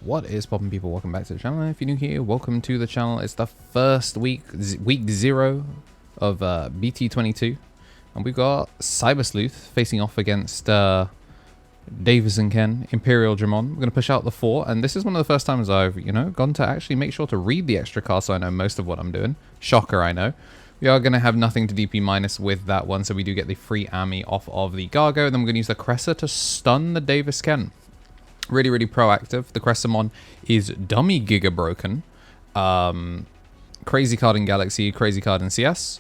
What is poppin', people? Welcome back to the channel. If you're new here, welcome to the channel. It's the first week 0 of BT22, and we've got Cyber Sleuth facing off against Davis and Ken, Imperialdramon. We're going to push out the 4, and this is one of the first times I've, gone to actually make sure to read the extra card so I know most of what I'm doing. Shocker, I know. We are going to have nothing to DP minus with that one, so we do get the free Army off of the Gargo, and then we're going to use the Cressa to stun the Davis Ken. Really, really proactive. The Cressamon is dummy giga broken. Crazy card in Galaxy, crazy card in CS.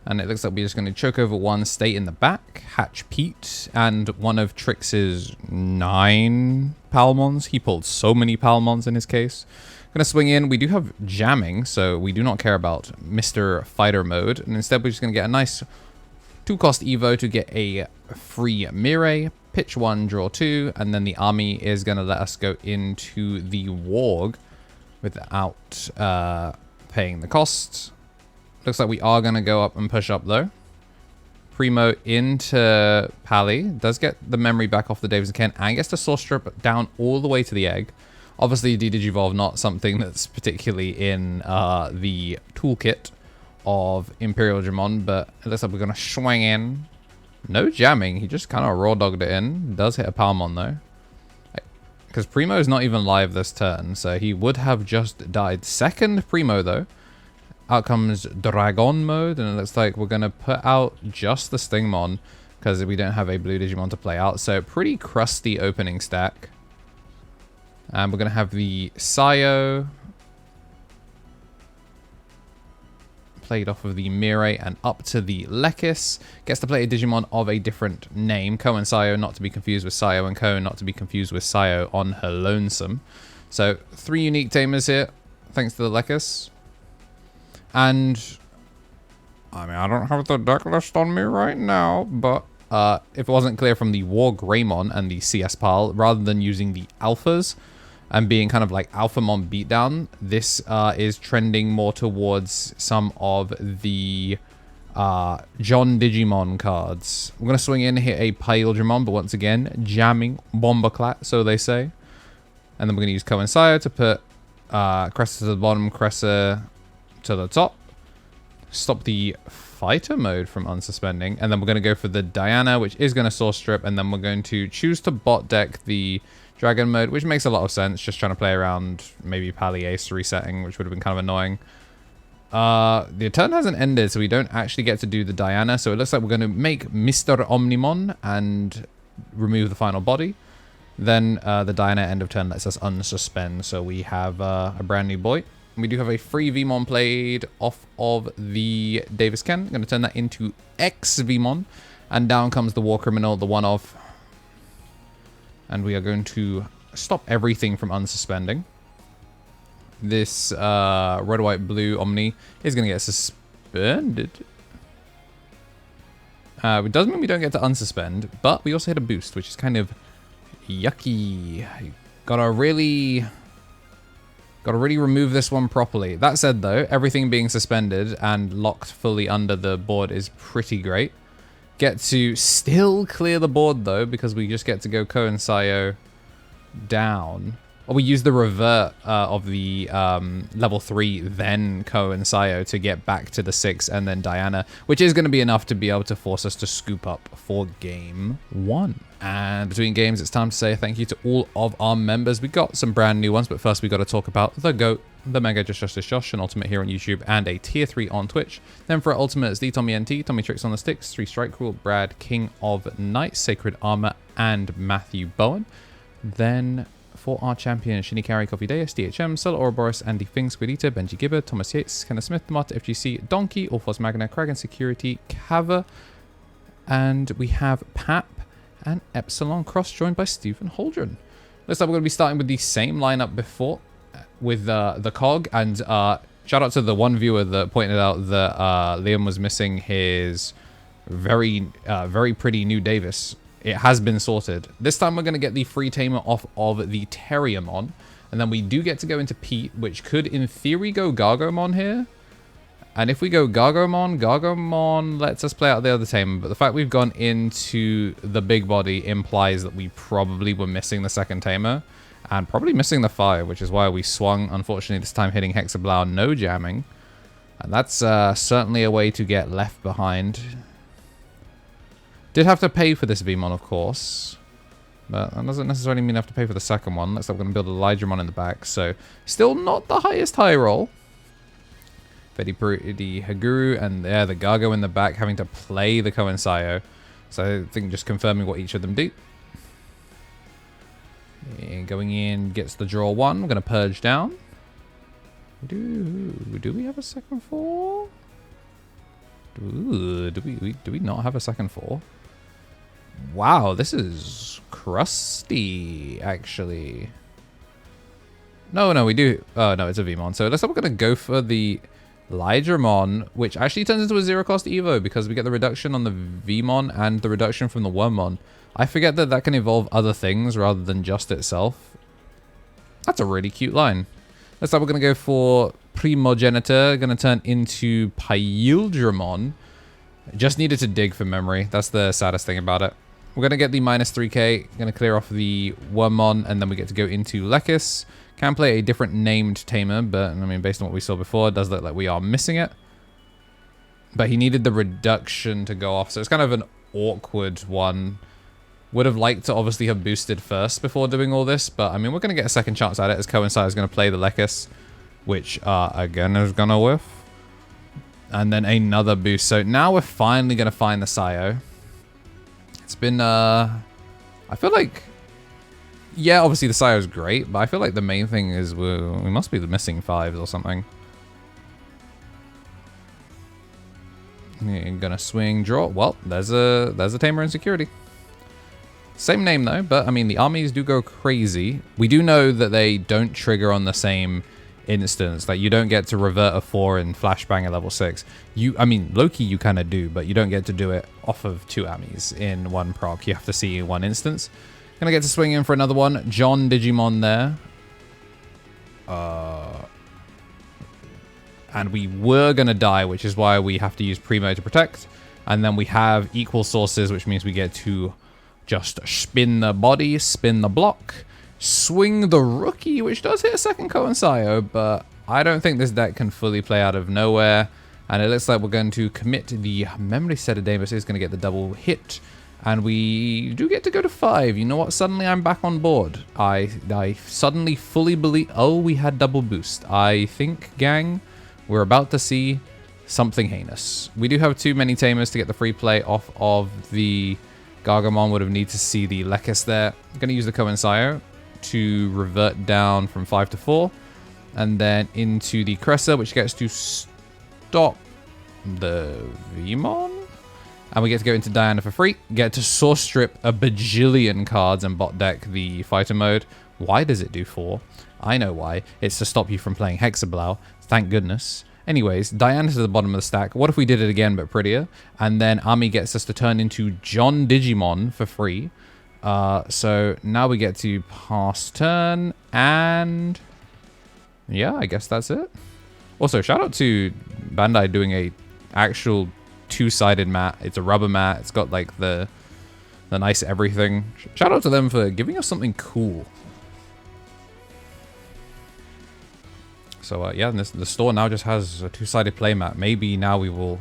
And it looks like we're just going to choke over one, stay in the back, hatch Pete, and one of Trix's 9 Palmons. He pulled so many Palmons in his case. Going to swing in. We do have jamming, so we do not care about Mr. Fighter mode. And instead, we're just going to get a nice 2-cost Evo to get a free Mirai. Pitch 1, draw 2, and then the army is going to let us go into the Warg without paying the cost. Looks like we are going to go up and push up, though. Primo into Pally. Does get the memory back off the Davis and Ken, and gets the Source Strip down all the way to the egg. Obviously, Digivolve not something that's particularly in the toolkit of Imperialdramon, but it looks like we're going to swing in. No jamming, he just kind of raw dogged it in. Does hit a Palmon though. Because Primo is not even live this turn, so he would have just died. Second Primo though. Out comes Dragon mode, and it looks like we're going to put out just the Stingmon, because we don't have a blue Digimon to play out. So pretty crusty opening stack. And we're going to have the Sayo played off of the Mirai and up to the Lekis. Gets to play a Digimon of a different name. Ko and Sayo, not to be confused with Sayo, and Ko, not to be confused with Sayo on her lonesome. So 3 unique tamers here, thanks to the Lekis. And I mean, I don't have the deck list on me right now, but if it wasn't clear from the War Greymon and the CS pile, rather than using the alphas and being kind of like Alphamon beatdown, this is trending more towards some of the John Digimon cards. We're going to swing in, hit a Imperialdramon, but once again, jamming Bombaclat, so they say. And then we're going to use Ko and Sayo to put Cressa to the bottom, Cressa to the top. Stop the fighter mode from unsuspending. And then we're going to go for the Diana, which is going to Source Strip. And then we're going to choose to bot deck the Dragon mode, which makes a lot of sense. Just trying to play around maybe Pally Ace resetting, which would have been kind of annoying. The turn hasn't ended, so we don't actually get to do the Diana. So it looks like we're going to make Mr. Omnimon and remove the final body. Then the Diana end of turn lets us unsuspend. So we have a brand new boy. We do have a free Veemon played off of the Davis Ken. I'm going to turn that into X Veemon. And down comes the War Criminal, the one-off. And we are going to stop everything from unsuspending. This red, white, blue Omni is going to get suspended. It does mean we don't get to unsuspend, but we also hit a boost, which is kind of yucky. Gotta really remove this one properly. That said though, everything being suspended and locked fully under the board is pretty great. Get to still clear the board though, because we just get to go Ko and Sayo down. Or we use the revert of the level 3, then Ko and Sayo to get back to the 6 and then Diana, which is going to be enough to be able to force us to scoop up for game 1. And between games, it's time to say thank you to all of our members. We got some brand new ones, but first we got to talk about the GOAT, the Mega Justice Josh, an Ultimate here on YouTube, and a Tier 3 on Twitch. Then for our Ultimate, it's the Tommy NT, Tommy Tricks on the Sticks, 3 Strike Rule, Brad, King of Knights, Sacred Armour, and Matthew Bowen. Then for our champion, Shinikari, Coffee Deus, DHM, Solo Ouroboros, Andy Fing, Squidita, Benji Gibber, Thomas Yates, Kenneth Smith, Marta FGC, Donkey, Orphos Magna, Kragan Security, Kava, and we have Pap and Epsilon Cross, joined by Stephen Holdren. Looks like we're going to be starting with the same lineup before, with the COG, and shout out to the one viewer that pointed out that Liam was missing his very pretty new Davis. It has been sorted. This time we're going to get the free tamer off of the Terriermon. And then we do get to go into Pete, which could, in theory, go Gargomon here. And if we go Gargomon, Gargomon lets us play out the other tamer. But the fact we've gone into the big body implies that we probably were missing the second tamer. And probably missing the fire, which is why we swung, unfortunately, this time hitting Hexablow, no jamming. And that's certainly a way to get left behind. Did have to pay for this Veemon, of course. But that doesn't necessarily mean I have to pay for the second one. Looks like we're going to build a Lydramon in the back. So, still not the highest high roll. The Haguru and there the Gargo in the back having to play the Koensaiyo. So I think just confirming what each of them do. And going in gets the draw one. We're going to purge down. Do we have a second four? Do we not have a second four? Wow, this is crusty, actually. No, we do. Oh, no, it's a Veemon. So it looks like we're going to go for the Lydramon, which actually turns into a zero-cost Evo because we get the reduction on the Veemon and the reduction from the Wormmon. I forget that that can evolve other things rather than just itself. That's a really cute line. Looks like we're going to go for Primogenitor. Going to turn into Imperialdramon. Just needed to dig for memory. That's the saddest thing about it. We're going to get the -3k. Going to clear off the Wormmon, and then we get to go into Lekis. Can play a different named tamer, but I mean, based on what we saw before, it does look like we are missing it. But he needed the reduction to go off, so it's kind of an awkward one. Would have liked to obviously have boosted first before doing all this, but I mean, we're going to get a second chance at it as Koensaiyo is going to play the Lekis, which again is going to whiff. And then another boost. So now we're finally going to find the Sayo. It's been, I feel like, yeah, obviously the Sayo is great, but I feel like the main thing is we must be the missing 5s or something. You're gonna swing, draw. Well, there's a tamer in security. Same name though, but I mean the armies do go crazy. We do know that they don't trigger on the same instance. Like you don't get to revert a 4 and flashbang at level 6. I mean Loki you kind of do, but you don't get to do it off of 2 armies in one proc. You have to see in one instance. Gonna get to swing in for another one. John Digimon there. And we were gonna die, which is why we have to use Primo to protect. And then we have equal sources, which means we get to just spin the body, spin the block, swing the rookie, which does hit a second Koensaiyo, but I don't think this deck can fully play out of nowhere. And it looks like we're going to commit the Memory Set of Damus is going to get the double hit. And we do get to go to 5. You know what? Suddenly I'm back on board. I suddenly fully believe... Oh, we had double boost. I think, gang, we're about to see something heinous. We do have too many tamers to get the free play off of the Gargamon. Would have needed to see the Lekis there. I'm going to use the Koensaiyo to revert down from 5 to 4. And then into the Cressa, which gets to stop the Veemon. And we get to go into Diana for free. Get to source strip a bajillion cards and bot deck the fighter mode. Why does it do 4? I know why. It's to stop you from playing Hexablow. Thank goodness. Anyways, Diana to the bottom of the stack. What if we did it again but prettier? And then Ami gets us to turn into John Digimon for free. So now we get to pass turn. And yeah, I guess that's it. Also, shout out to Bandai doing a actual 2-sided mat. It's a rubber mat. It's got like the nice everything. Shout out to them for giving us something cool. So yeah, the store now just has a 2-sided play mat. Maybe now we will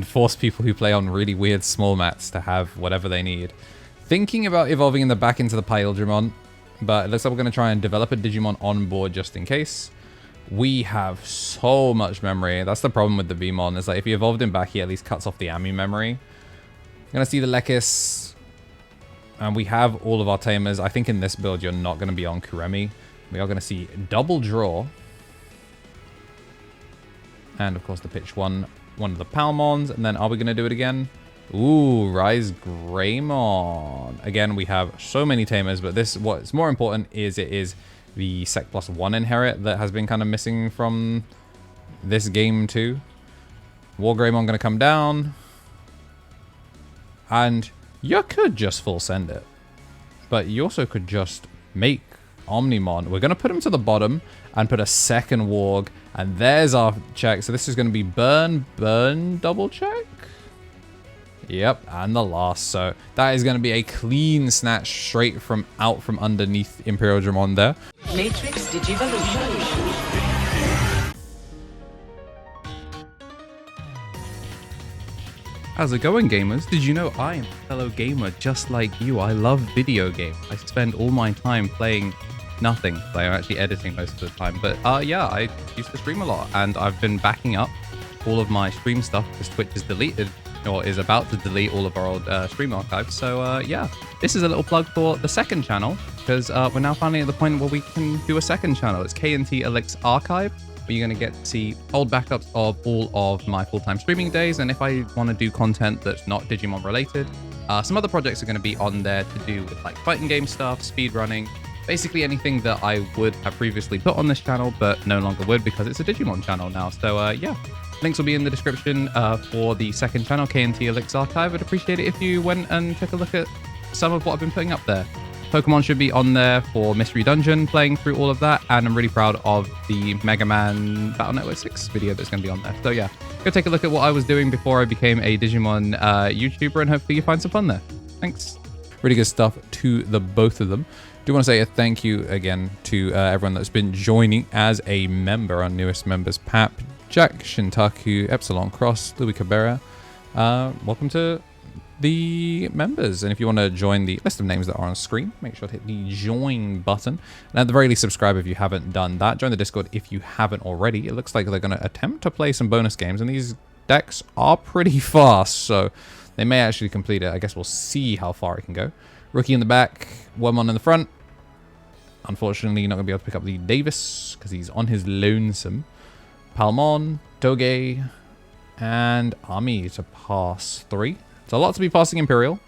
force people who play on really weird small mats to have whatever they need. Thinking about evolving in the back into the Imperialdramon, but it looks like we're going to try and develop a Digimon on board just in case. We have so much memory. That's the problem with the Veemon. Is like if you evolved him back, he at least cuts off the Ami memory. I'm gonna see the Lekis, and we have all of our tamers. I think in this build you're not gonna be on Kuremi. We are gonna see double draw, and of course the pitch one of the Palmons. And then are we gonna do it again? Ooh, Rise Greymon. Again, we have so many tamers, but this what's more important is it is the Sec +1 inherit that has been kind of missing from this game too. War Greymon going to come down. And you could just full send it. But you also could just make Omnimon. We're going to put him to the bottom and put a second Warg. And there's our check. So this is going to be burn, double check. Yep, and the last. So that is going to be a clean snatch straight from out from underneath Imperialdramon there. Matrix Digivolution. How's it going, gamers? Did you know I am a fellow gamer just like you? I love video games. I spend all my time playing nothing. I'm actually editing most of the time. But yeah, I used to stream a lot, and I've been backing up all of my stream stuff because Twitch is deleted, or is about to delete all of our old stream archives. So yeah, this is a little plug for the second channel, because we're now finally at the point where we can do a second channel. It's KnTElixar Archive, where you're going to get to see old backups of all of my full-time streaming days. And if I want to do content that's not Digimon related, some other projects are going to be on there to do with like fighting game stuff, speed running, basically anything that I would have previously put on this channel, but no longer would because it's a Digimon channel now. So yeah, links will be in the description for the second channel, KnTElixar Archive. I'd appreciate it if you went and took a look at some of what I've been putting up there. Pokemon should be on there for Mystery Dungeon, playing through all of that, and I'm really proud of the Mega Man Battle Network 6 video that's going to be on there. So yeah, go take a look at what I was doing before I became a Digimon YouTuber, and hopefully you find some fun there. Thanks. Really good stuff to the both of them. Do want to say a thank you again to everyone that's been joining as a member, our newest members, Pap, Jack, Shintaku, Epsilon Cross, Louis Cabrera. Welcome to the members, and if you want to join the list of names that are on screen, make sure to hit the join button, and at the very least subscribe if you haven't done that. Join the Discord if you haven't already. It looks like they're going to attempt to play some bonus games, and these decks are pretty fast, so they may actually complete it. I guess we'll see how far it can go. Rookie in the back, Veemon in the front. Unfortunately, you're not going to be able to pick up the Davis because he's on his lonesome. Palmon, Toge, and Ami to pass 3. It's a lot to be passing Imperial,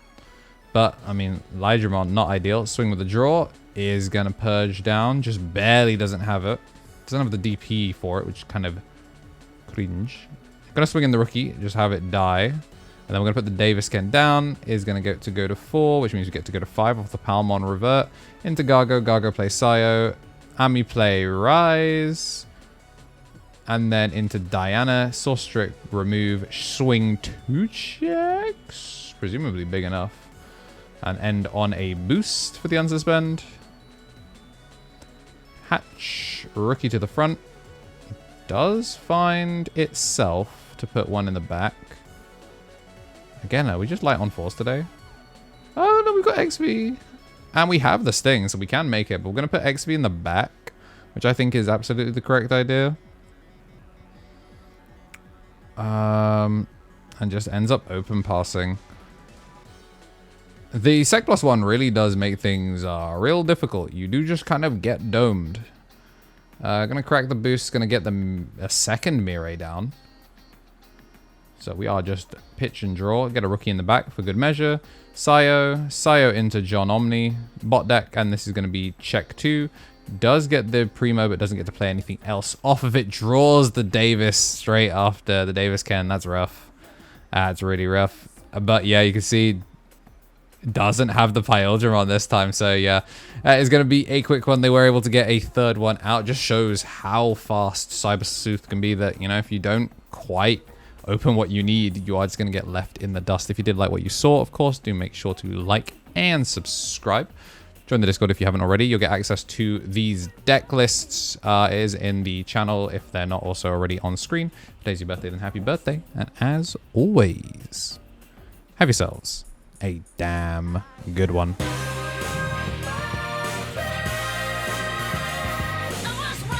but I mean, Lydramon, not ideal. Swing with the draw is going to purge down, just barely doesn't have it. Doesn't have the DP for it, which is kind of cringe. Going to swing in the rookie, just have it die. And then we're going to put the Davis Ken down, is going to go to 4, which means we get to go to 5 off the Palmon revert. Into Gargo, Gargo play Sayo, Ami play Rise. And then into Diana, Sorstrick, remove, swing 2 checks, presumably big enough, and end on a boost for the unsuspend. Hatch, rookie to the front, does find itself to put 1 in the back. Again, are we just light on force today? Oh no, we've got XV, and we have the sting, so we can make it, but we're going to put XV in the back, which I think is absolutely the correct idea. And just ends up open passing. The Sec +1 really does make things real difficult. You do just kind of get domed. Gonna crack the boost, gonna get them a second Mirai down. So we are just pitch and draw. Get a rookie in the back for good measure. Sayo into John Omni. Bot deck, and this is gonna be check 2. Does get the Primo, but doesn't get to play anything else off of it. Draws the Davis straight after the Davis Ken. That's rough. That's really rough. But yeah, you can see doesn't have the Imperialdramon this time. So yeah, that is going to be a quick one. They were able to get a third one out. Just shows how fast Cyber Sleuth can be, that, you know, if you don't quite open what you need, you are just going to get left in the dust. If you did like what you saw, of course, do make sure to like and subscribe. Join the Discord if you haven't already. You'll get access to these deck lists. It is in the channel if they're not also already on screen. If today's your birthday, then happy birthday. And as always, have yourselves a damn good one.